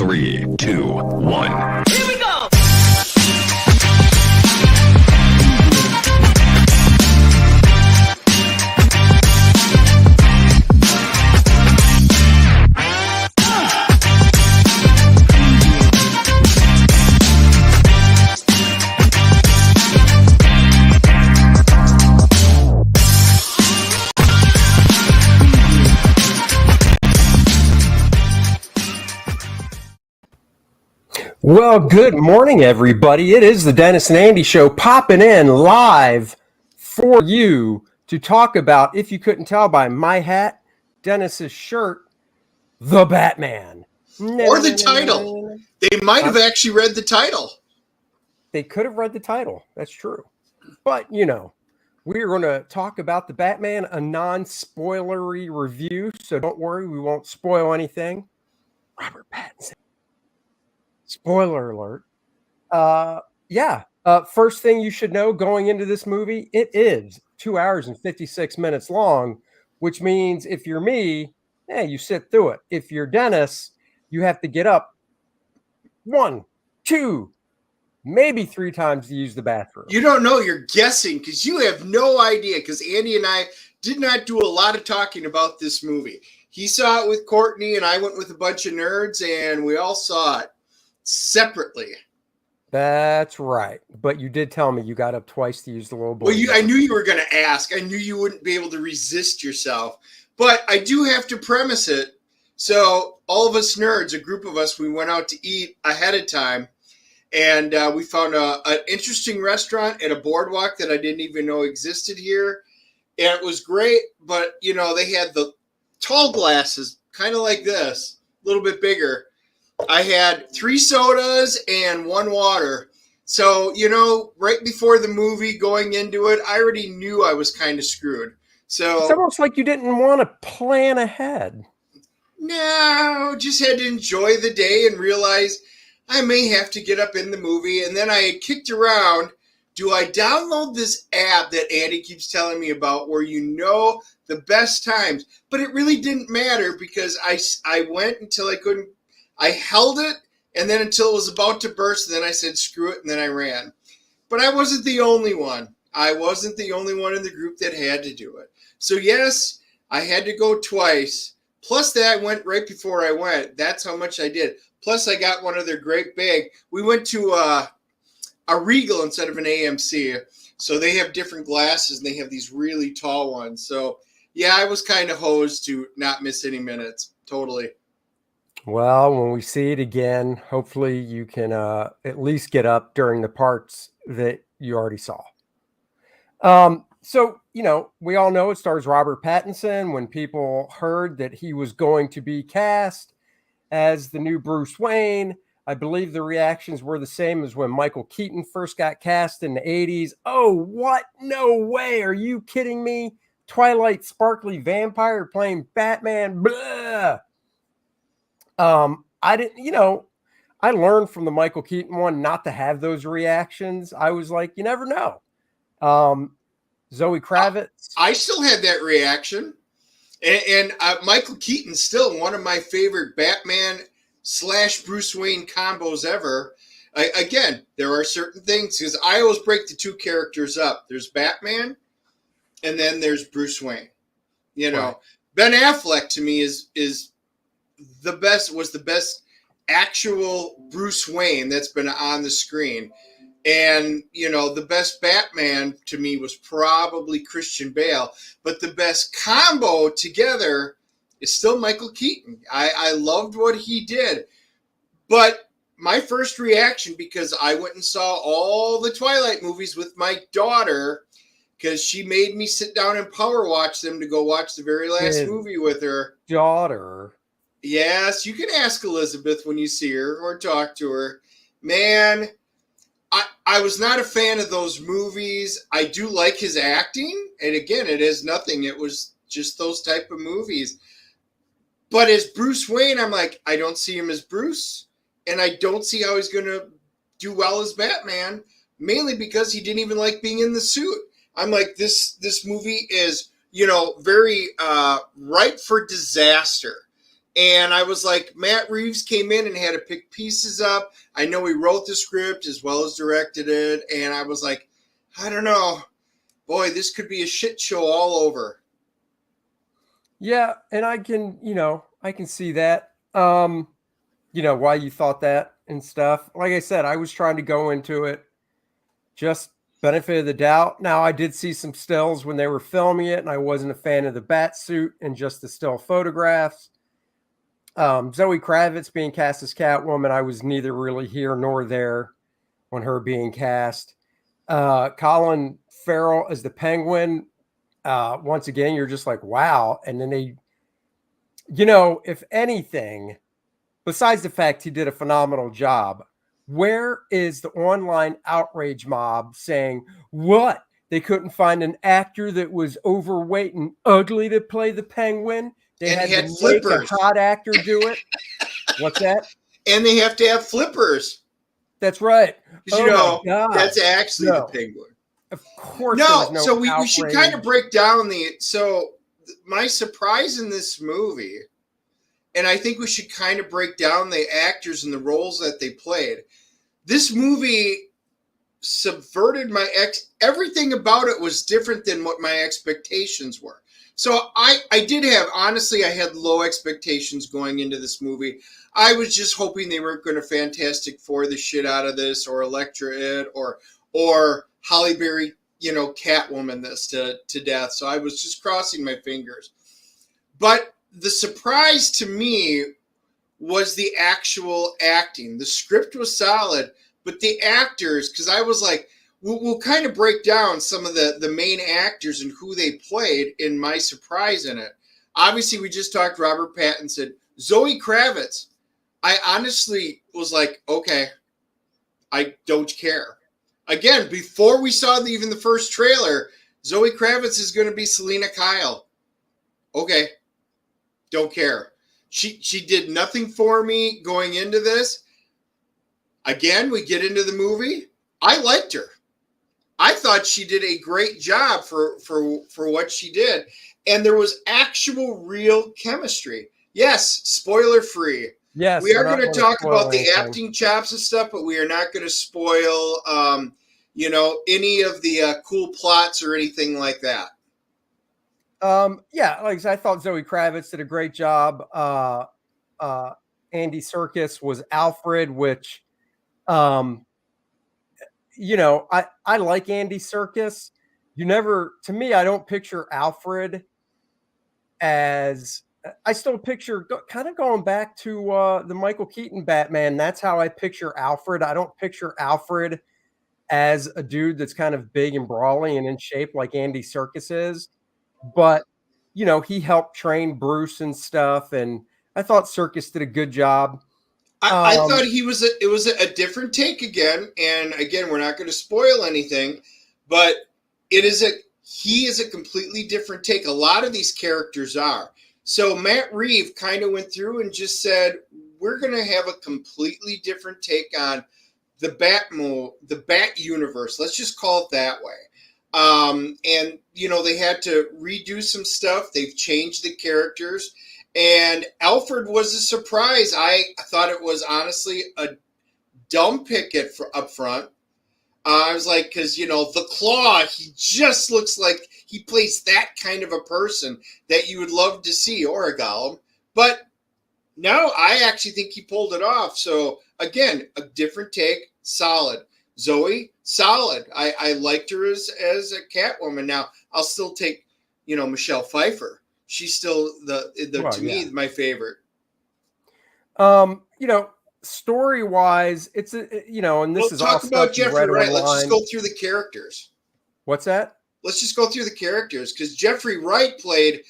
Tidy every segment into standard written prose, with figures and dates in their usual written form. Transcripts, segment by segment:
3, 2, 1. Here we go! Well, good morning, everybody. It is the Dennis and Andy Show popping in live for you to talk about, if you couldn't tell by my hat, Dennis's shirt, the Batman. Or the title. They might have actually read the title. They could have read the title. That's true. But, you know, we're going to talk about the Batman, a non-spoilery review. So don't worry, we won't spoil anything. Robert Pattinson. Spoiler alert. First thing you should know going into this movie, it is 2 hours and 56 minutes long, which means if you're me, you sit through it. If you're Dennis, you have to get up 1, 2, maybe 3 times to use the bathroom. You don't know, you're guessing because you have no idea, because Andy and I did not do a lot of talking about this movie. He saw it with Courtney and I went with a bunch of nerds and we all saw it separately. That's right. But you did tell me you got up twice to use the little boy. Well, I knew you were going to ask. I knew you wouldn't be able to resist yourself. But I do have to premise it. So all of us nerds, a group of us, we went out to eat ahead of time. And we found an interesting restaurant at a boardwalk that I didn't even know existed here. And it was great. But, you know, they had the tall glasses, kind of like this, a little bit bigger. I had 3 sodas and 1 water. So, you know, right before the movie, going into it, I already knew I was kind of screwed. So it's almost like you didn't want to plan ahead. No, just had to enjoy the day and realize I may have to get up in the movie. And then I had kicked around. Do I download this app that Andy keeps telling me about where you know the best times? But it really didn't matter because I went until I couldn't. I held it, and then until it was about to burst, and then I said, screw it, and then I ran. But I wasn't the only one. I wasn't the only one in the group that had to do it. So, yes, I had to go twice. Plus that I went right before I went. That's how much I did. Plus I got one of their great big. We went to a Regal instead of an AMC. So they have different glasses, and they have these really tall ones. So, yeah, I was kind of hosed to not miss any minutes. Totally. Well, when we see it again, hopefully you can at least get up during the parts that you already saw. So, you know, we all know it stars Robert Pattinson. When people heard that he was going to be cast as the new Bruce Wayne, I believe the reactions were the same as when Michael Keaton first got cast in the 80s. Oh, what? No way. Are you kidding me? Twilight sparkly vampire playing Batman. Blah. I didn't, you know, I learned from the Michael Keaton one not to have those reactions. I was like, you never know. Zoe Kravitz. I still had that reaction. And Michael Keaton's still one of my favorite Batman / Bruce Wayne combos ever. Again, there are certain things because I always break the 2 characters up. There's Batman and then there's Bruce Wayne. You know, right. Ben Affleck to me is the best actual Bruce Wayne that's been on the screen. And, you know, the best Batman to me was probably Christian Bale. But the best combo together is still Michael Keaton. I loved what he did. But my first reaction, because I went and saw all the Twilight movies with my daughter, because she made me sit down and power watch them to go watch the very last movie with her. Daughter. Yes, you can ask Elizabeth when you see her or talk to her. Man, I was not a fan of those movies. I do like his acting. And again, it is nothing. It was just those type of movies. But as Bruce Wayne, I'm like, I don't see him as Bruce. And I don't see how he's going to do well as Batman. Mainly because he didn't even like being in the suit. I'm like, this movie is, you know, very ripe for disaster. And I was like, Matt Reeves came in and had to pick pieces up. I know he wrote the script as well as directed it. And I was like, I don't know. Boy, this could be a shit show all over. Yeah, and I can see that. Why you thought that and stuff. Like I said, I was trying to go into it just benefit of the doubt. Now, I did see some stills when they were filming it, and I wasn't a fan of the bat suit and just the still photographs. Zoe Kravitz being cast as Catwoman, I was neither really here nor there on her being cast. Colin Farrell as the Penguin. Once again, you're just like, wow. And then they, if anything, besides the fact he did a phenomenal job, where is the online outrage mob saying what? They couldn't find an actor that was overweight and ugly to play the Penguin. They had to make a hot actor do it. What's that? And they have to have flippers. That's right. That's actually the Penguin. Of course. No, so we should kind of break down my surprise in this movie, and I think we should kind of break down the actors and the roles that they played. This movie subverted everything about it was different than what my expectations were. So I had low expectations going into this movie. I was just hoping they weren't going to Fantastic Four the shit out of this, or Elektra it, or Halle Berry, Catwoman this to death. So I was just crossing my fingers. But the surprise to me was the actual acting. The script was solid, but the actors, because I was like, we'll kind of break down some of the main actors and who they played in my surprise in it. Obviously, we just talked Robert Pattinson. Zoe Kravitz, I honestly was like, okay, I don't care. Again, before we saw even the first trailer, Zoe Kravitz is going to be Selina Kyle. Okay, don't care. She did nothing for me going into this. Again, we get into the movie. I liked her. I thought she did a great job for what she did. And there was actual real chemistry. Yes, spoiler free. Yes, we are going to talk about the acting chops and stuff, but we are not going to spoil, any of the cool plots or anything like that. Like I said, I thought Zoe Kravitz did a great job. Andy Serkis was Alfred, which, I like Andy Serkis. To me, I don't picture Alfred as, I still picture kind of going back to the Michael Keaton Batman. That's how I picture Alfred. I don't picture Alfred as a dude that's kind of big and brawly and in shape like Andy Serkis is. But, he helped train Bruce and stuff. And I thought Serkis did a good job. I thought it was a different take again. And again, we're not going to spoil anything, but he is a completely different take. A lot of these characters are. So Matt Reeves kind of went through and just said, we're going to have a completely different take on the Bat universe. Let's just call it that way. And they had to redo some stuff. They've changed the characters, and Alfred was a surprise. I thought it was honestly a dumb pick up front. I was like, because, the Claw, he just looks like he plays that kind of a person that you would love to see, or a Gollum. But no, I actually think he pulled it off. So again, a different take, solid. Zoe, solid. I liked her as a Catwoman. Now, I'll still take, Michelle Pfeiffer. She's still me, my favorite. Story-wise, it's and this is all talk about Jeffrey Wright. Let's just go through the characters. What's that? Let's just go through the characters, because Jeffrey Wright played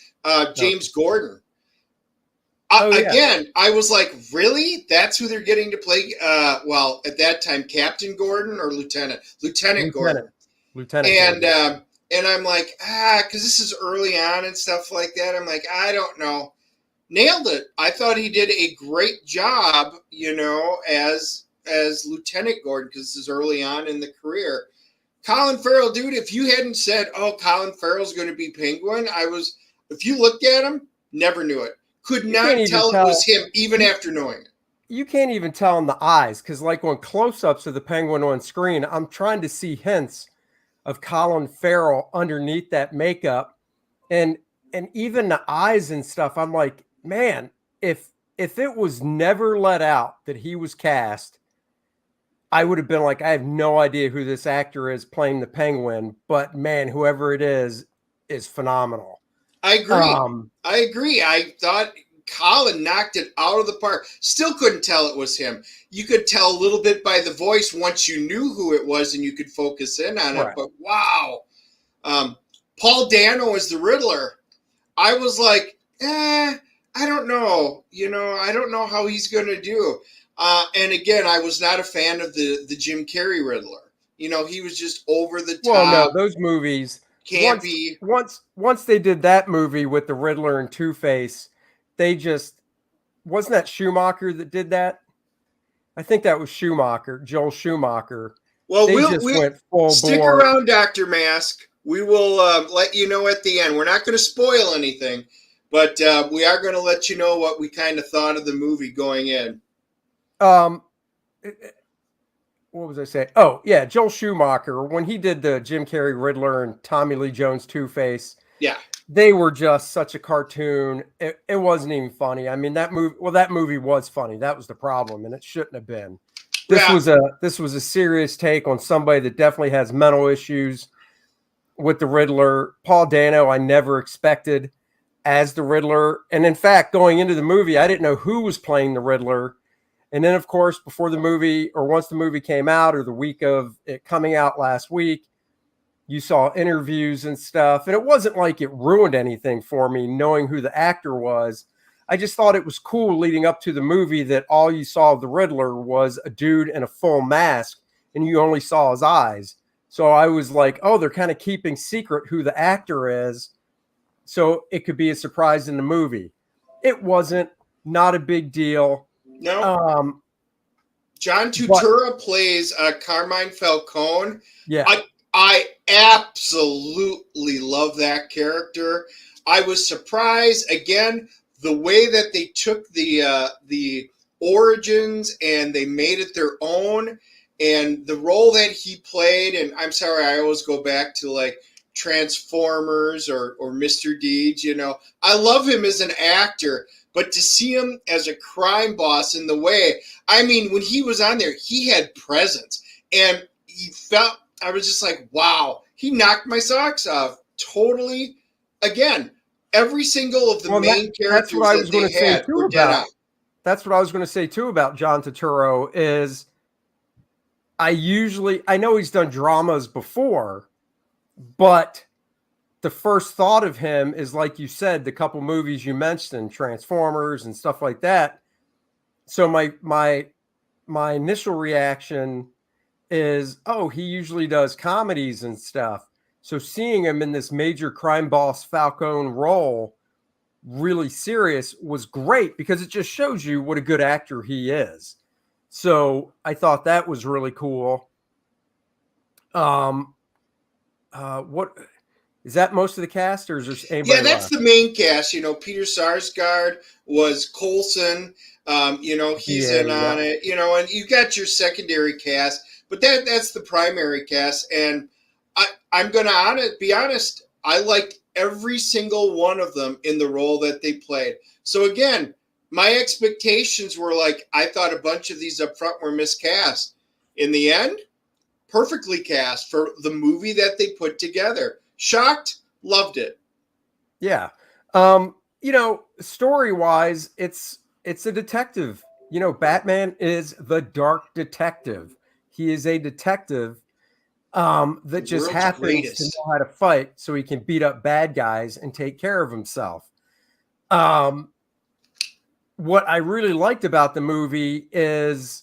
James Gordon. Again, I was like, really? That's who they're getting to play? At that time, Captain Gordon or Lieutenant Gordon. Lieutenant. And I'm like, because this is early on and stuff like that. I'm like, I don't know. Nailed it. I thought he did a great job, as Lieutenant Gordon, because this is early on in the career. Colin Farrell, dude, if you hadn't said, Colin Farrell's going to be Penguin, if you looked at him, never knew it. could not tell it was him even after knowing it. You can't even tell in the eyes, because like on close-ups of the Penguin on screen, I'm trying to see hints of Colin Farrell underneath that makeup, and even the eyes and stuff. I'm like, man, if it was never let out that he was cast, I would have been like, I have no idea who this actor is playing the Penguin, but man, whoever it is phenomenal. I agree. I thought Colin knocked it out of the park. Still couldn't tell it was him. You could tell a little bit by the voice once you knew who it was and you could focus in on it. But wow. Paul Dano as the Riddler. I was like, I don't know. I don't know how he's going to do. And again, I was not a fan of the Jim Carrey Riddler. He was just over the top. Well, no, those movies campy. Once they did that movie with the Riddler and Two-Face, they just wasn't that Schumacher that did that? I think that was Joel Schumacher. Well, we'll stick around, Dr. Mask. We will let you know at the end. We're not going to spoil anything, but we are going to let you know what we kind of thought of the movie going in. What was I saying? Oh, yeah, Joel Schumacher, when he did the Jim Carrey Riddler and Tommy Lee Jones Two-Face, yeah, they were just such a cartoon. It wasn't even funny. I mean, that movie was funny. That was the problem, and it shouldn't have been. This was a serious take on somebody that definitely has mental issues with the Riddler. Paul Dano, I never expected as the Riddler. And in fact, going into the movie, I didn't know who was playing the Riddler. And then, of course, before the movie, or once the movie came out, or the week of it coming out last week, you saw interviews and stuff. And it wasn't like it ruined anything for me knowing who the actor was. I just thought it was cool leading up to the movie that all you saw of the Riddler was a dude in a full mask and you only saw his eyes. So I was like, oh, they're kind of keeping secret who the actor is, so it could be a surprise in the movie. It wasn't. Not a big deal. No. John Turturro plays Carmine Falcone. Yeah. I absolutely love that character. I was surprised, again, the way that they took the origins and they made it their own, and the role that he played. And I'm sorry, I always go back to like Transformers or Mr. Deeds. I love him as an actor, but to see him as a crime boss in the way, I mean, when he was on there, he had presence, and I was just like, wow, he knocked my socks off. Totally. Again, every single of the main characters that they had were dead on. That's what I was going to say too about John Turturro is I know he's done dramas before, but the first thought of him is, like you said, the couple movies you mentioned, Transformers and stuff like that. So my initial reaction is, oh, he usually does comedies and stuff. So seeing him in this major crime boss Falcone role, really serious, was great because it just shows you what a good actor he is. So I thought that was really cool. What is that? Most of the cast, or is there anybody? Yeah, that's left? The main cast. Peter Sarsgaard was Coulson. He's in on it. And you got your secondary cast, but that's the primary cast. And I'm gonna be honest. I liked every single one of them in the role that they played. So again, my expectations were like, I thought a bunch of these up front were miscast. In the end, perfectly cast for the movie that they put together. Shocked, loved it. Yeah. Story-wise, it's a detective. Batman is the dark detective. He is a detective that just happens to know how to fight so he can beat up bad guys and take care of himself. What I really liked about the movie is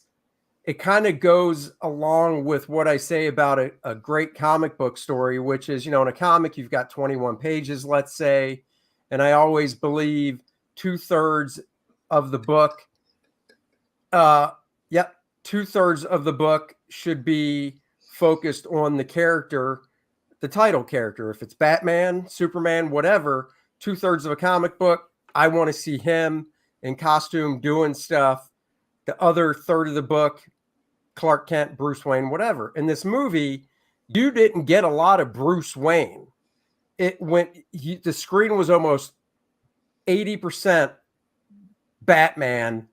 it kind of goes along with what I say about a great comic book story, which is, in a comic, you've got 21 pages, let's say, and I always believe 2/3 of the book, 2/3 of the book should be focused on the character, the title character. If it's Batman, Superman, whatever, 2/3 of a comic book, I want to see him in costume doing stuff. The other third of the book, Clark Kent, Bruce Wayne, whatever. In this movie, you didn't get a lot of Bruce Wayne. The screen was almost 80% Batman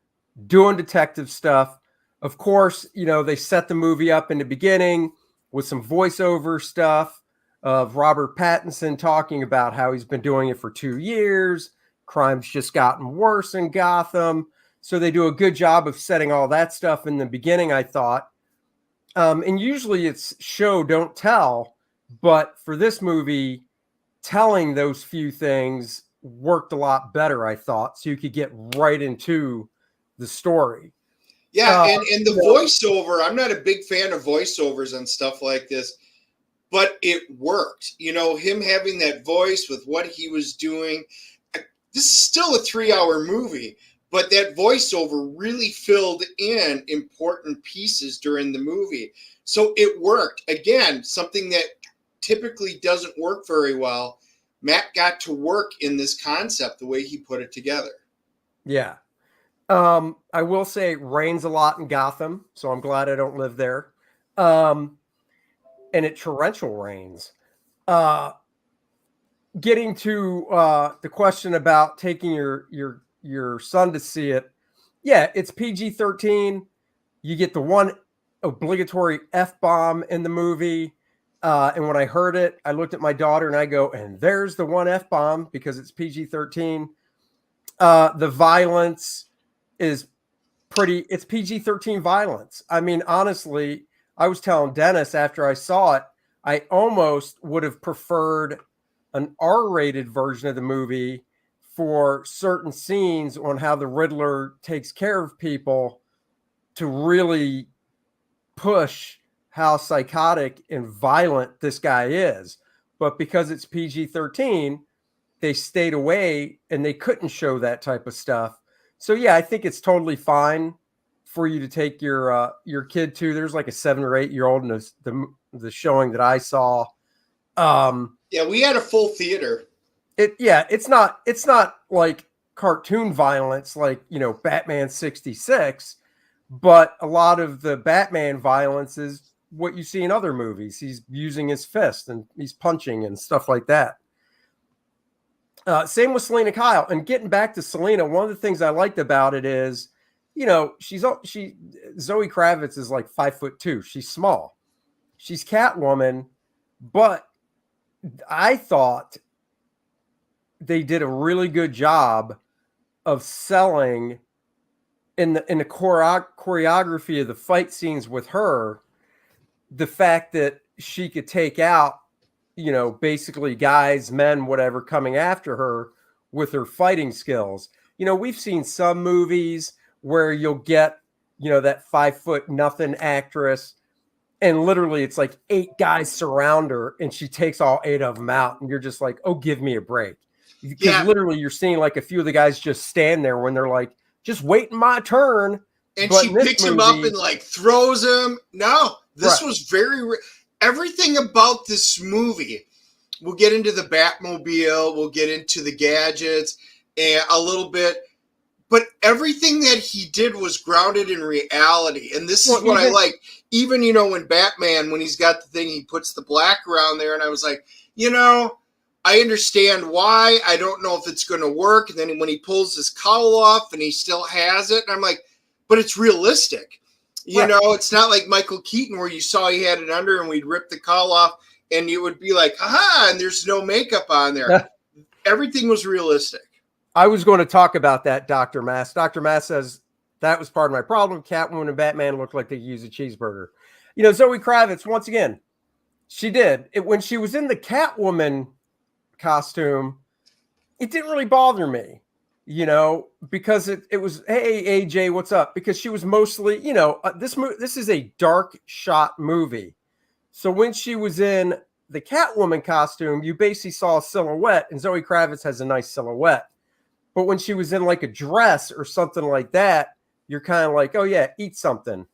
doing detective stuff. Of course, they set the movie up in the beginning with some voiceover stuff of Robert Pattinson talking about how he's been doing it for 2 years. Crime's just gotten worse in Gotham. So they do a good job of setting all that stuff in the beginning, I thought. And usually it's show, don't tell. But for this movie, telling those few things worked a lot better, I thought. So you could get right into the story. Yeah, and the voiceover, I'm not a big fan of voiceovers and stuff like this, but it worked. Him having that voice with what he was doing. This is still a 3-hour movie, but that voiceover really filled in important pieces during the movie. So it worked. Again, something that typically doesn't work very well. Matt got to work in this concept the way he put it together. Yeah. I will say it rains a lot in Gotham, so I'm glad I don't live there. And it torrential rains. Getting to the question about taking your son to see it. Yeah, it's PG-13. You get the one obligatory F-bomb in the movie. And when I heard it, I looked at my daughter and I go, and there's the one F-bomb because it's PG-13. The violence is it's PG-13 violence. I mean, honestly, I was telling Dennis after I saw it, I almost would have preferred an R-rated version of the movie for certain scenes on how the Riddler takes care of people to really push how psychotic and violent this guy is. But because it's PG-13, they stayed away and they couldn't show that type of stuff. So yeah, I think it's totally fine for you to take your kid to. There's like a 7 or 8 year old in the showing that I saw. Yeah, we had a full theater. It's not like cartoon violence like, Batman 66, but a lot of the Batman violence is what you see in other movies. He's using his fist and he's punching and stuff like that. Same with Selina Kyle. And getting back to Selina, one of the things I liked about it is, Zoe Kravitz is like 5'2". She's small. She's Catwoman, but I thought they did a really good job of selling in the choreography of the fight scenes with her, the fact that she could take out, basically guys, men, whatever, coming after her with her fighting skills. We've seen some movies where you'll get, that 5'0" actress, and literally it's like 8 guys surround her and she takes all 8 of them out. And you're just like, oh, give me a break. Because literally you're seeing like a few of the guys just stand there when they're like, just waiting my turn. And she picks him up and like throws him. No, this was everything about this movie. We'll get into the Batmobile. We'll get into the gadgets and a little bit. But everything that he did was grounded in reality. And this is what I like. Even, when Batman, when he's got the thing, he puts the black around there. And I was like, I understand why. I don't know if it's going to work. And then when he pulls his cowl off and he still has it, and I'm like, but it's realistic. It's not like Michael Keaton where you saw he had it under and we'd rip the cowl off and you would be like, aha, and there's no makeup on there. Everything was realistic. I was going to talk about that, Dr. Mass. Dr. Mass says that was part of my problem. Catwoman and Batman looked like they used a cheeseburger. Zoe Kravitz, once again, she did. When she was in the Catwoman costume, it didn't really bother me, because it was, hey, AJ, what's up? Because she was mostly, this is a dark shot movie. So when she was in the Catwoman costume, you basically saw a silhouette, and Zoe Kravitz has a nice silhouette. But when she was in like a dress or something like that, you're kind of like, oh yeah, eat something.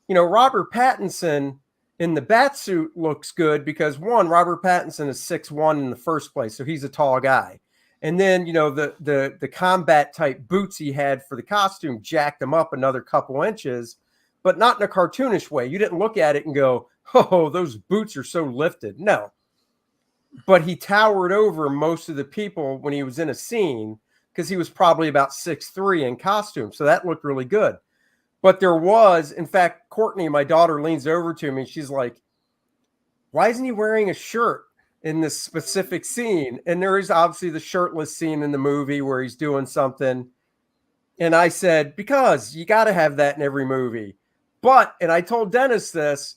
Robert Pattinson in the Batsuit looks good because one, Robert Pattinson is 6'1" in the first place. So he's a tall guy. And then, the combat type boots he had for the costume jacked him up another couple inches, but not in a cartoonish way. You didn't look at it and go, oh, those boots are so lifted. No. But he towered over most of the people when he was in a scene because he was probably about 6'3" in costume. So that looked really good. But there was, in fact, Courtney, my daughter, leans over to me and she's like, why isn't he wearing a shirt in this specific scene? And there is obviously the shirtless scene in the movie where he's doing something. And I said, because you got to have that in every movie. But, and I told Dennis this,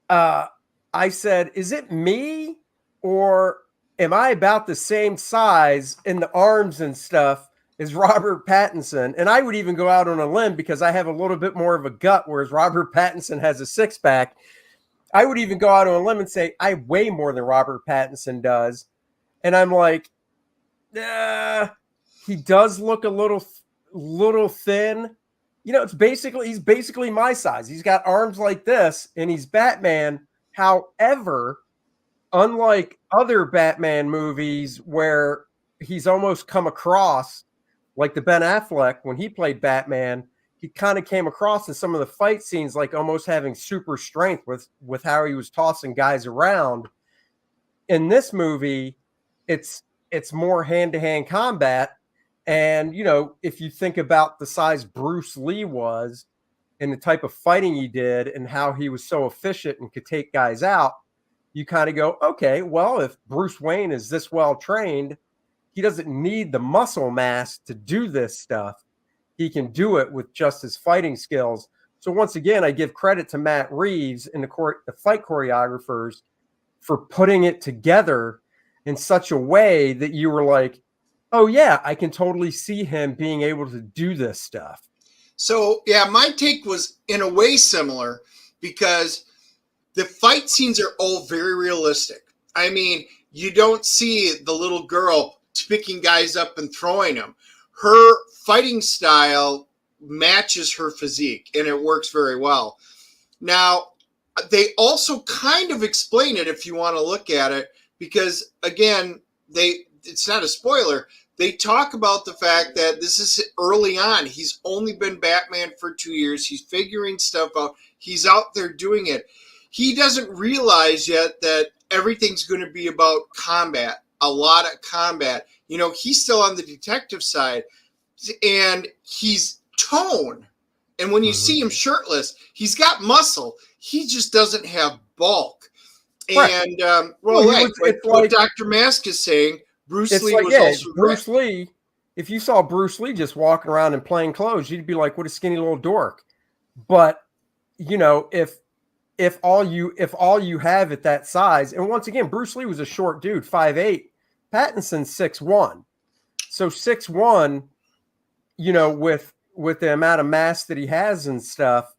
I said, is it me or am I about the same size in the arms and stuff as Robert Pattinson? And I would even go out on a limb because I have a little bit more of a gut, whereas Robert Pattinson has a six-pack. I would even go out on a limb and say, I weigh more than Robert Pattinson does. And I'm like, he does look a little thin. He's basically my size. He's got arms like this and he's Batman. However, unlike other Batman movies where he's almost come across like the Ben Affleck when he played Batman, he kind of came across in some of the fight scenes like almost having super strength with how he was tossing guys around. In this movie, it's more hand-to-hand combat. And, if you think about the size Bruce Lee was and the type of fighting he did and how he was so efficient and could take guys out, you kind of go, okay, well, if Bruce Wayne is this well trained, he doesn't need the muscle mass to do this stuff. He can do it with just his fighting skills. So once again, I give credit to Matt Reeves and the fight choreographers for putting it together in such a way that you were like, oh yeah, I can totally see him being able to do this stuff. So yeah, my take was in a way similar because the fight scenes are all very realistic. I mean, you don't see the little girl picking guys up and throwing them. Her fighting style matches her physique, and it works very well. Now, they also kind of explain it if you want to look at it, because, again, it's not a spoiler. They talk about the fact that this is early on. He's only been Batman for 2 years. He's figuring stuff out. He's out there doing it. He doesn't realize yet that everything's going to be about combat, a lot of combat. He's still on the detective side, and he's tone. And when you see him shirtless, he's got muscle. He just doesn't have bulk. Right. And, what Dr. Mask is saying, Bruce Lee was also Bruce Lee. If you saw Bruce Lee just walking around in plain clothes, you'd be like, what a skinny little dork. But, if all you have at that size, and once again, Bruce Lee was a short dude, 5'8", Pattinson's 6'1". So 6'1", with the amount of mass that he has and stuff,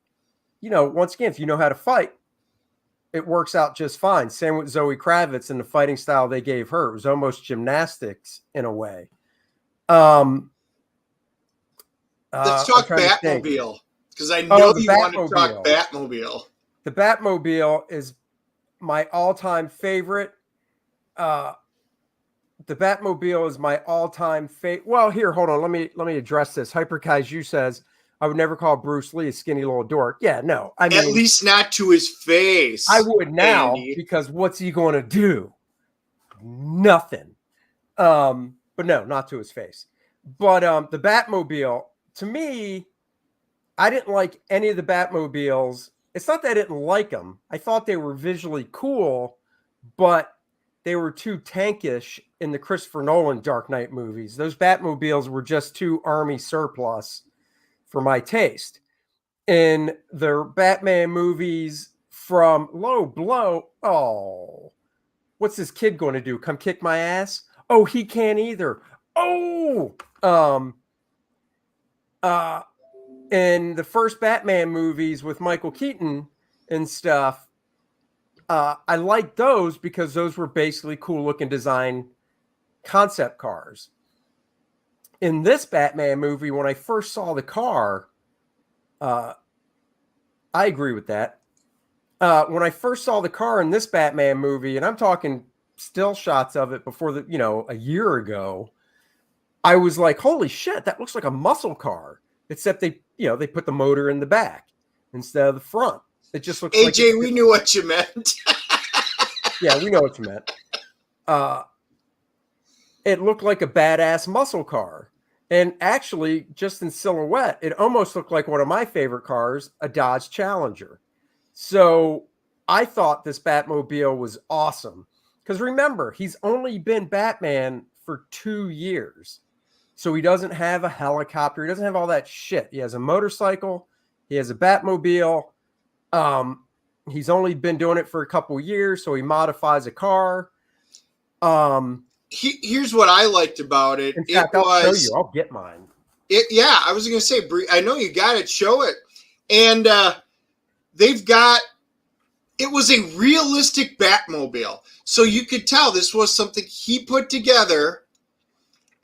once again, if you know how to fight, it works out just fine. Same with Zoe Kravitz and the fighting style they gave her. It was almost gymnastics in a way. Let's talk Batmobile, because I know you want to talk Batmobile. The Batmobile is my all-time favorite. The Batmobile is my all-time favorite. Well, here, hold on. Let me address this. Hyper Kaiju says, I would never call Bruce Lee a skinny little dork. Yeah, no. I mean, at least not to his face. I would now, because what's he going to do? Nothing. But no, not to his face. But the Batmobile, to me, I didn't like any of the Batmobiles. It's not that I didn't like them. I thought they were visually cool, but they were too tankish in the Christopher Nolan Dark Knight movies. Those Batmobiles were just too army surplus for my taste. In the Batman movies from Low Blow, oh, what's this kid going to do? Come kick my ass? Oh, he can't either. Oh, in the first Batman movies with Michael Keaton and stuff, I liked those because those were basically cool looking design concept cars. In this Batman movie, when I first saw the car, I agree with that. When I first saw the car in this Batman movie, and I'm talking still shots of it before a year ago, I was like, holy shit, that looks like a muscle car, except they put the motor in the back instead of the front. It just looks like AJ, we knew what you meant. Yeah, we know what you meant. It looked like a badass muscle car. And actually, just in silhouette, it almost looked like one of my favorite cars, a Dodge Challenger. So I thought this Batmobile was awesome. Because remember, he's only been Batman for 2 years. So he doesn't have a helicopter. He doesn't have all that shit. He has a motorcycle. He has a Batmobile. He's only been doing it for a couple of years, so he modifies a car. Here's what I liked about it. In fact, I'll show you. I'll get mine. Yeah, I was going to say, I know you got it. Show it. And it was a realistic Batmobile. So you could tell this was something he put together.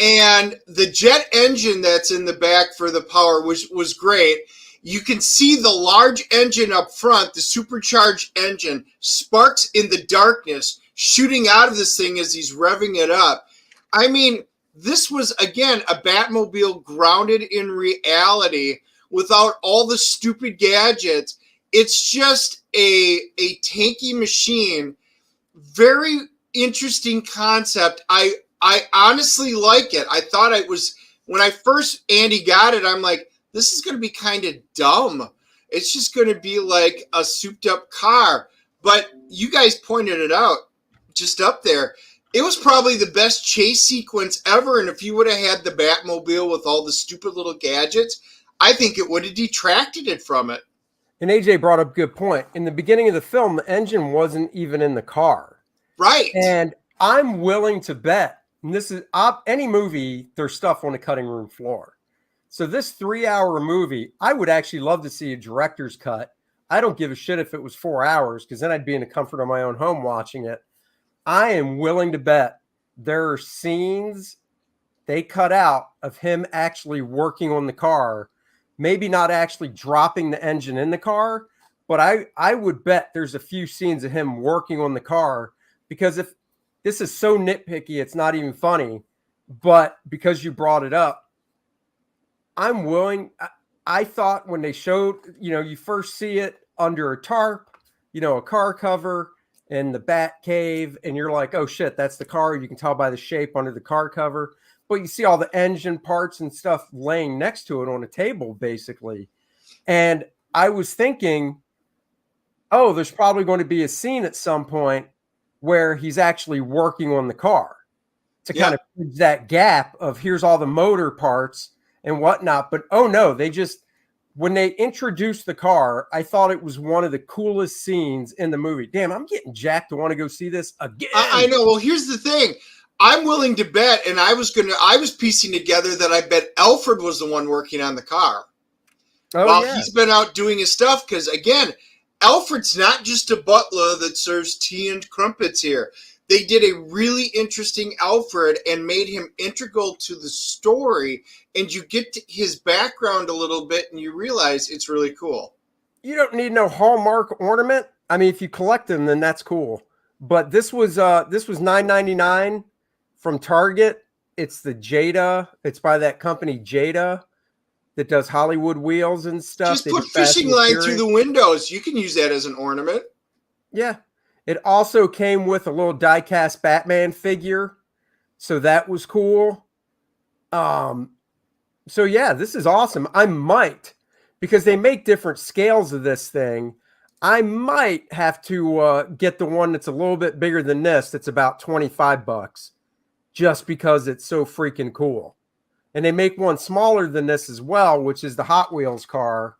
And the jet engine that's in the back for the power was great. You can see the large engine up front, the supercharged engine, sparks in the darkness shooting out of this thing as he's revving it up. I mean, this was, again, a Batmobile grounded in reality without all the stupid gadgets. It's just a tanky machine. Very interesting concept. I honestly like it. I thought it was, when I first, Andy got it, I'm like, this is going to be kind of dumb. It's just going to be like a souped up car. But you guys pointed it out just up there. It was probably the best chase sequence ever. And if you would have had the Batmobile with all the stupid little gadgets, I think it would have detracted it from it. And AJ brought up a good point. In the beginning of the film, the engine wasn't even in the car. Right. And I'm willing to bet, and this is any movie, there's stuff on the cutting room floor. So this 3-hour movie, I would actually love to see a director's cut. I don't give a shit if it was 4 hours, because then I'd be in the comfort of my own home watching it. I am willing to bet there are scenes they cut out of him actually working on the car, maybe not actually dropping the engine in the car, but I would bet there's a few scenes of him working on the car, because if this is so nitpicky, it's not even funny, but because you brought it up, I'm willing. I thought when they showed, you first see it under a tarp, a car cover in the bat cave, and you're like, oh shit, that's the car. You can tell by the shape under the car cover, but you see all the engine parts and stuff laying next to it on a table, basically. And I was thinking, oh, there's probably going to be a scene at some point where he's actually working on the car to kind of bridge that gap of here's all the motor parts and whatnot. But oh no, when they introduced the car, I thought it was one of the coolest scenes in the movie. Damn, I'm getting jacked to want to go see this again. I know. Well, here's the thing. I'm willing to bet, and I was piecing together that I bet Alfred was the one working on the car. He's been out doing his stuff, because again, Alfred's not just a butler that serves tea and crumpets here. They did a really interesting Alfred and made him integral to the story, and you get to his background a little bit and you realize it's really cool. You don't need no Hallmark ornament. I mean, if you collect them, then that's cool. But this was $9.99 from Target. It's the Jada. It's by that company Jada that does Hollywood wheels and stuff. Just put fishing line through the windows. You can use that as an ornament. Yeah. It also came with a little die-cast Batman figure. So that was cool. So yeah, this is awesome. I might, because they make different scales of this thing, I might have to get the one that's a little bit bigger than this. That's about $25, just because it's so freaking cool. And they make one smaller than this as well, which is the Hot Wheels car.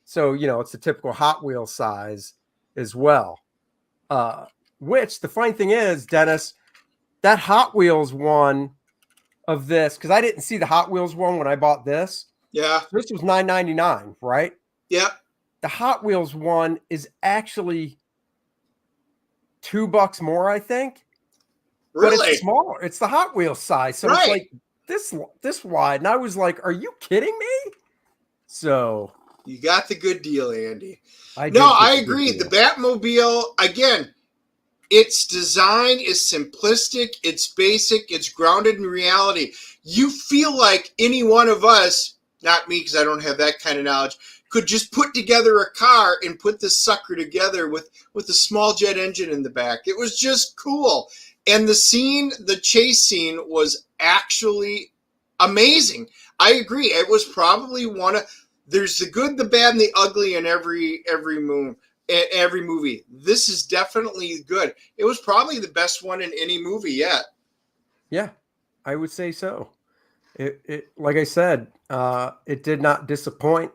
So, it's the typical Hot Wheels size as well. Which the funny thing is, Dennis, that Hot Wheels one of this, because I didn't see the Hot Wheels one when I bought this. Yeah. This was $9.99, right? Yeah. The Hot Wheels one is actually $2 more, I think. Really? But it's smaller. It's the Hot Wheels size. So It's like this wide. And I was like, are you kidding me? So you got the good deal, Andy. I agree. The Batmobile, again, its design is simplistic, it's basic, it's grounded in reality. You feel like any one of us, not me because I don't have that kind of knowledge, could just put together a car and put this sucker together with a small jet engine in the back. It was just cool. And the chase scene was actually amazing. I agree. It was probably there's the good, the bad, and the ugly in every movie. This is definitely good. It was probably the best one in any movie yet. Yeah, I would say so. It like I said, it did not disappoint.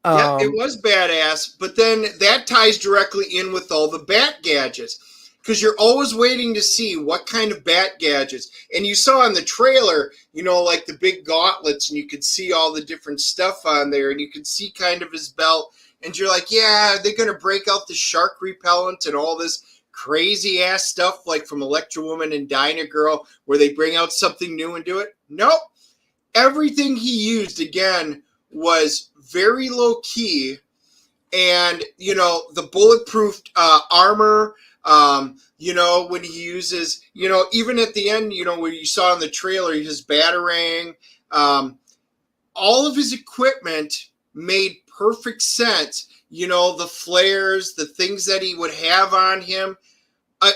Yeah, it was badass, but then that ties directly in with all the bat gadgets, because you're always waiting to see what kind of bat gadgets. And you saw in the trailer, like the big gauntlets, and you could see all the different stuff on there, and you could see kind of his belt, and you're like, yeah, they're going to break out the shark repellent and all this crazy ass stuff like from Electro Woman and Dyna Girl, where they bring out something new and do it. Nope. Everything he used, again, was very low key, and the bulletproof armor, when he uses, even at the end, where you saw in the trailer, his batarang, all of his equipment made perfect sense. The flares, the things that he would have on him.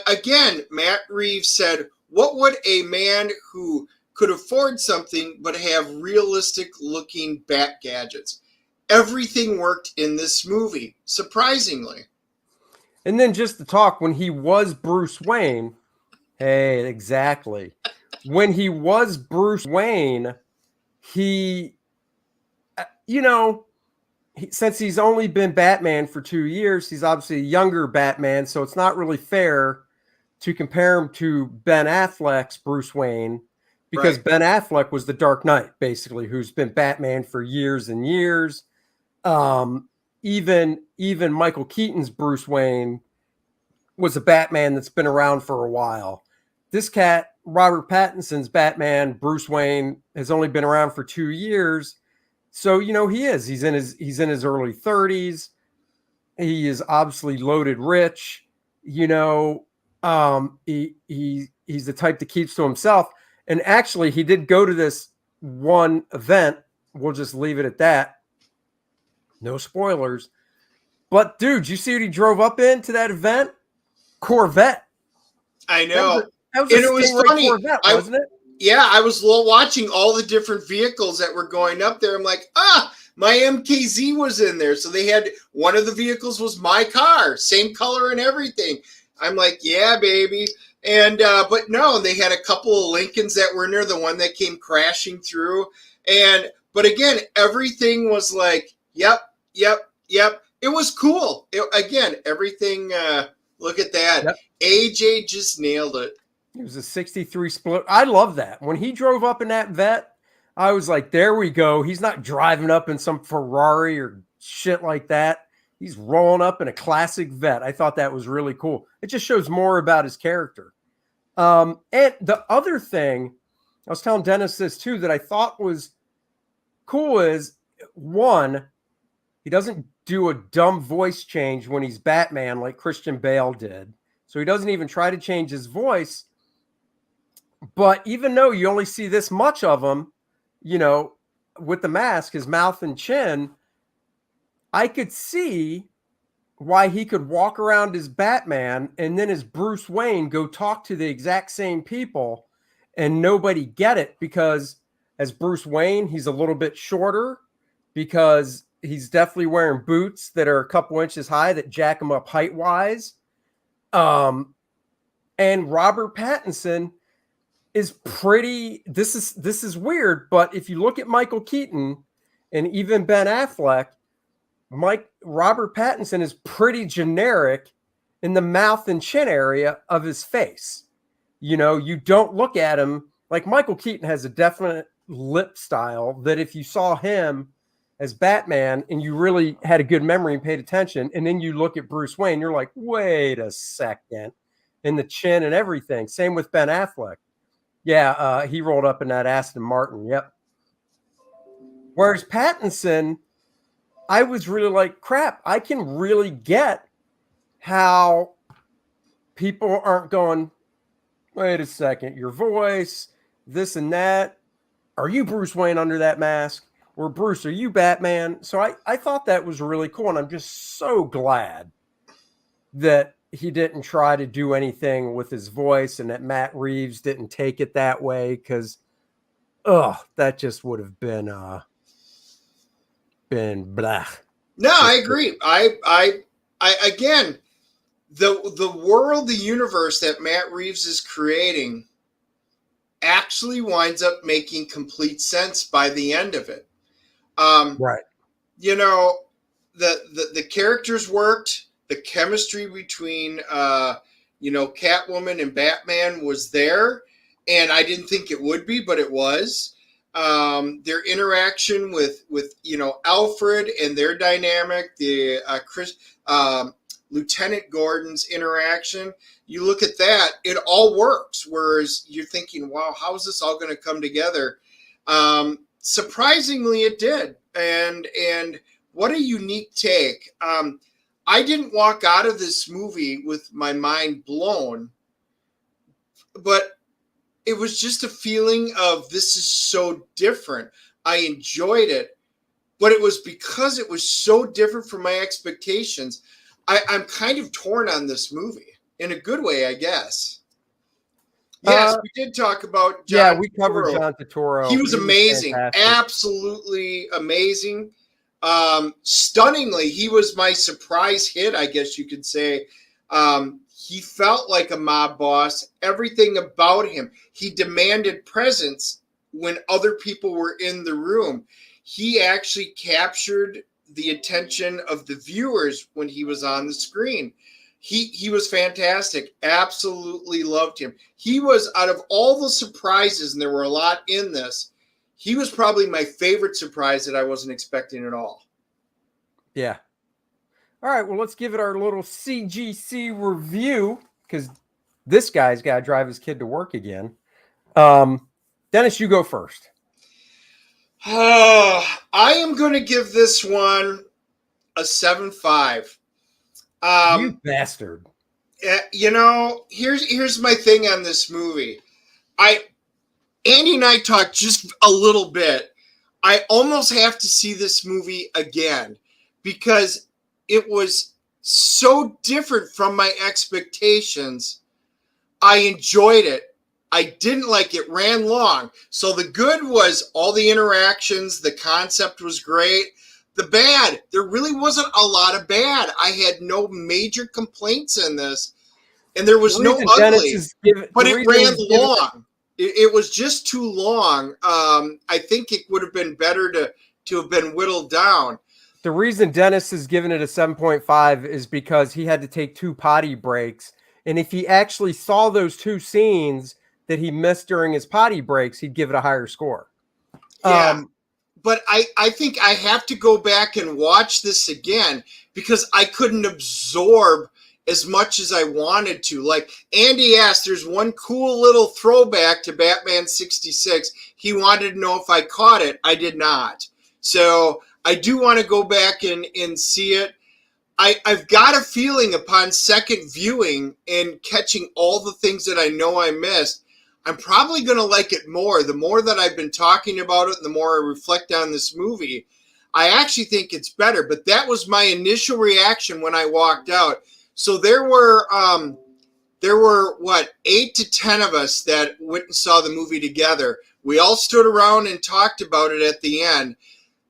Again, Matt Reeves said, what would a man who could afford something but have realistic looking bat gadgets? Everything worked in this movie, surprisingly. And then just to talk, when he was Bruce Wayne, hey, exactly. When he was Bruce Wayne, he, since he's only been Batman for 2 years, he's obviously a younger Batman, so it's not really fair to compare him to Ben Affleck's Bruce Wayne, because Right. Ben Affleck was the Dark Knight, basically, who's been Batman for years and years. Even Michael Keaton's Bruce Wayne was a Batman that's been around for a while. This cat, Robert Pattinson's Batman, Bruce Wayne, has only been around for 2 years. So, he's in his early 30s. He is obviously loaded rich. He's the type that keeps to himself. And actually, he did go to this one event. We'll just leave it at that. No spoilers. But, dude, you see what he drove up into that event? Corvette. I know. That was a Stingray funny. Corvette, wasn't it? Yeah, I was watching all the different vehicles that were going up there. I'm like, my MKZ was in there. So they had, one of the vehicles was my car, same color and everything. I'm like, yeah, baby. And, but no, they had a couple of Lincolns that were in there, the one that came crashing through. But again, everything was like, yep. It was cool. Again, everything, look at that. Yep. AJ just nailed it. It was a 63 split. I love that. When he drove up in that vet, I was like, there we go. He's not driving up in some Ferrari or shit like that. He's rolling up in a classic vet. I thought that was really cool. It just shows more about his character. And the other thing, I was telling Dennis this too, that I thought was cool is, one, he doesn't do a dumb voice change when he's Batman like Christian Bale did. So he doesn't even try to change his voice. But even though you only see this much of him, with the mask, his mouth and chin, I could see why he could walk around as Batman and then as Bruce Wayne go talk to the exact same people and nobody get it, because as Bruce Wayne, he's a little bit shorter, because he's definitely wearing boots that are a couple inches high that jack him up height-wise. And Robert Pattinson is pretty, this is weird, but if you look at Michael Keaton and even Ben Affleck, Robert Pattinson is pretty generic in the mouth and chin area of his face. You don't look at him like Michael Keaton has a definite lip style that if you saw him as Batman and you really had a good memory and paid attention, and then you look at Bruce Wayne, you're like, wait a second, in the chin and everything. Same with Ben Affleck. Yeah, he rolled up in that Aston Martin. Yep. Whereas Pattinson, I was really like, crap, I can really get how people aren't going, wait a second, your voice, this and that. Are you Bruce Wayne under that mask? Or Bruce, are you Batman? So I thought that was really cool. And I'm just so glad that he didn't try to do anything with his voice and that Matt Reeves didn't take it that way. Because, that just would have been blah. No, I agree. I again, the world, the universe that Matt Reeves is creating actually winds up making complete sense by the end of it. Right. You know, the characters worked, the chemistry between Catwoman and Batman was there, and I didn't think it would be, but it was. Their interaction with Alfred and their dynamic, the Lieutenant Gordon's interaction, you look at that, it all works. Whereas you're thinking, wow, how is this all going to come together? Surprisingly, it did. And what a unique take. I didn't walk out of this movie with my mind blown, but it was just a feeling of, this is so different. I enjoyed it, but it was because it was so different from my expectations. I'm kind of torn on this movie in a good way, I guess. Yes, we did talk about John. Yeah, we covered John Turturro. He was amazing, absolutely amazing. Stunningly, he was my surprise hit, I guess you could say. He felt like a mob boss. Everything about him. He demanded presence when other people were in the room. He actually captured the attention of the viewers when he was on the screen. He was fantastic. Absolutely loved him. He was, out of all the surprises, and there were a lot in this, he was probably my favorite surprise that I wasn't expecting at all. Yeah. All right, well, let's give it our little CGC review, because this guy's got to drive his kid to work again. Dennis, you go first. I am going to give this one a 7.5. You bastard. Here's my thing on this movie. Andy and I talked just a little bit. I almost have to see this movie again because it was so different from my expectations. I enjoyed it. I didn't like it. Ran long. So the good was all the interactions. The concept was great. The bad, there really wasn't a lot of bad. I had no major complaints in this. And there was no ugly. But it ran long. It was just too long. I think it would have been better to have been whittled down. The reason Dennis has given it a 7.5 is because he had to take 2 potty breaks. And if he actually saw those 2 scenes that he missed during his potty breaks, he'd give it a higher score. Yeah, but I think I have to go back and watch this again because I couldn't absorb as much as I wanted to. Like Andy asked, there's one cool little throwback to Batman 66. He wanted to know if I caught it. I did not. So I do want to go back and see it. I've got a feeling upon second viewing and catching all the things that I know I missed, I'm probably going to like it more. The more that I've been talking about it, the more I reflect on this movie, I actually think it's better. But that was my initial reaction when I walked out. So there were 8 to 10 of us that went and saw the movie together. We all stood around and talked about it at the end.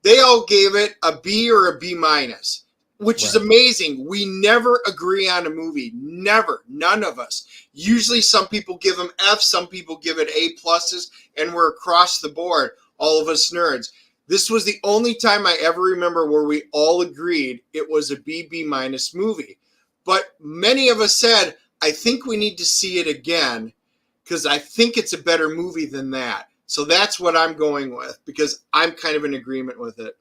They all gave it a B or a B minus, which is amazing. We never agree on a movie. Never. None of us. Usually some people give them F, some people give it A pluses, and we're across the board, all of us nerds. This was the only time I ever remember where we all agreed it was a B minus movie. But many of us said, I think we need to see it again because I think it's a better movie than that. So that's what I'm going with because I'm kind of in agreement with it.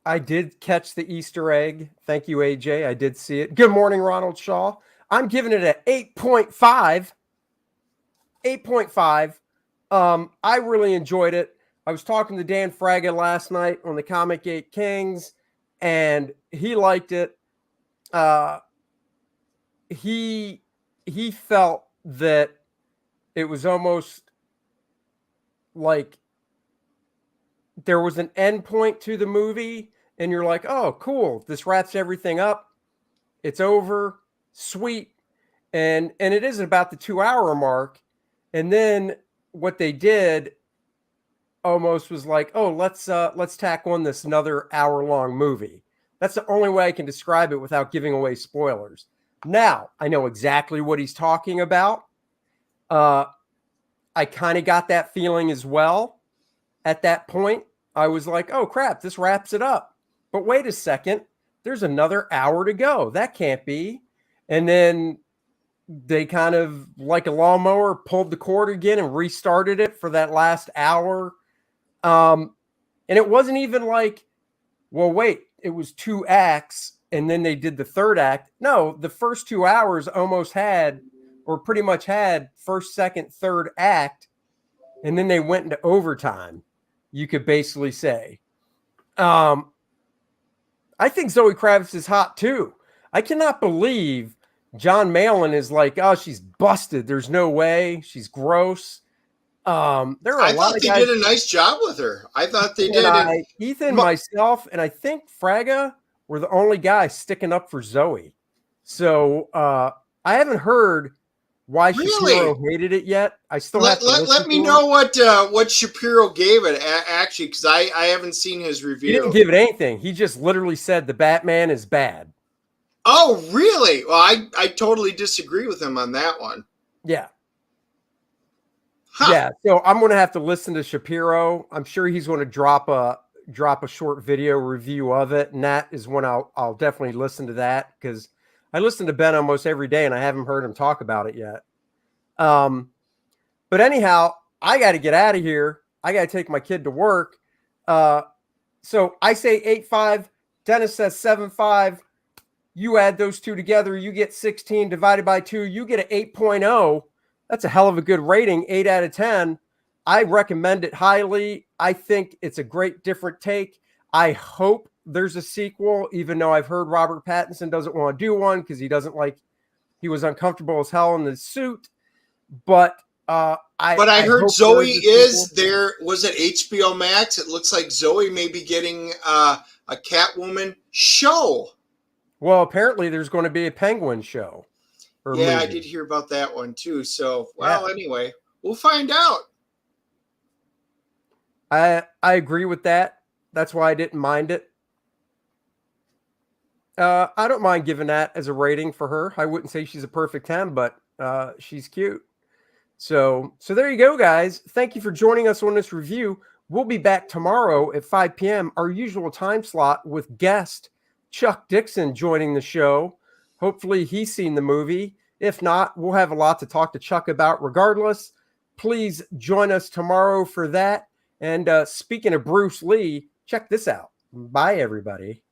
I did catch the Easter egg. Thank you, AJ. I did see it. Good morning, Ronald Shaw. I'm giving it an 8.5. 8.5. I really enjoyed it. I was talking to Dan Fraga last night on the Comic Gate Kings, and he liked it. He he felt that it was almost like there was an end point to the movie, and you're like, oh, cool, this wraps everything up. It's over, sweet. And it is about the 2-hour mark. And then what they did almost was like, oh, let's tack on this another hour-long movie. That's the only way I can describe it without giving away spoilers. Now, I know exactly what he's talking about. I kind of got that feeling as well. At that point, I was like, oh, crap, this wraps it up. But wait a second, there's another hour to go. That can't be. And then they kind of, like a lawnmower, pulled the cord again and restarted it for that last hour. And it wasn't even like, well, wait, it was 2 acts and then they did the third act. No, the first 2 hours almost had, or pretty much had, first, second, third act. And then they went into overtime, you could basically say. I think Zoe Kravitz is hot too. I cannot believe John Malin is like, oh, she's busted. There's no way. She's gross. There are a lot of guys. They did a nice job with her. I thought they did. Ethan, myself, and I think Fraga were the only guys sticking up for Zoe. So I haven't heard why Shapiro hated it yet. I still have to let me know what Shapiro gave it actually, because I haven't seen his review. He didn't give it anything. He just literally said the Batman is bad. Oh, really? Well, I totally disagree with him on that one. Yeah. Huh. Yeah. So I'm going to have to listen to Shapiro. I'm sure he's going to drop a short video review of it, and that is when I'll definitely listen to that, because I listen to Ben almost every day and I haven't heard him talk about it yet. But anyhow, I got to get out of here. I got to take my kid to work. So I say 8.5. Dennis says 7.5. You add those two together, you get 16 divided by 2. You get an 8.0. That's a hell of a good rating, 8 out of 10. I recommend it highly. I think it's a great different take. I hope there's a sequel, even though I've heard Robert Pattinson doesn't want to do one because he was uncomfortable as hell in the suit. But I heard Zoe is there. Was it HBO Max? It looks like Zoe may be getting a Catwoman show. Well, apparently there's going to be a Penguin show. Yeah, movie. I did hear about that one too. So, Anyway, we'll find out. I agree with that. That's why I didn't mind it. I don't mind giving that as a rating for her. I wouldn't say she's a perfect 10, but she's cute. So there you go, guys. Thank you for joining us on this review. We'll be back tomorrow at 5 p.m., our usual time slot, with guest Chuck Dixon joining the show. Hopefully he's seen the movie. If not, we'll have a lot to talk to Chuck about regardless. Please join us tomorrow for that. And speaking of Bruce Lee, check this out. Bye, everybody.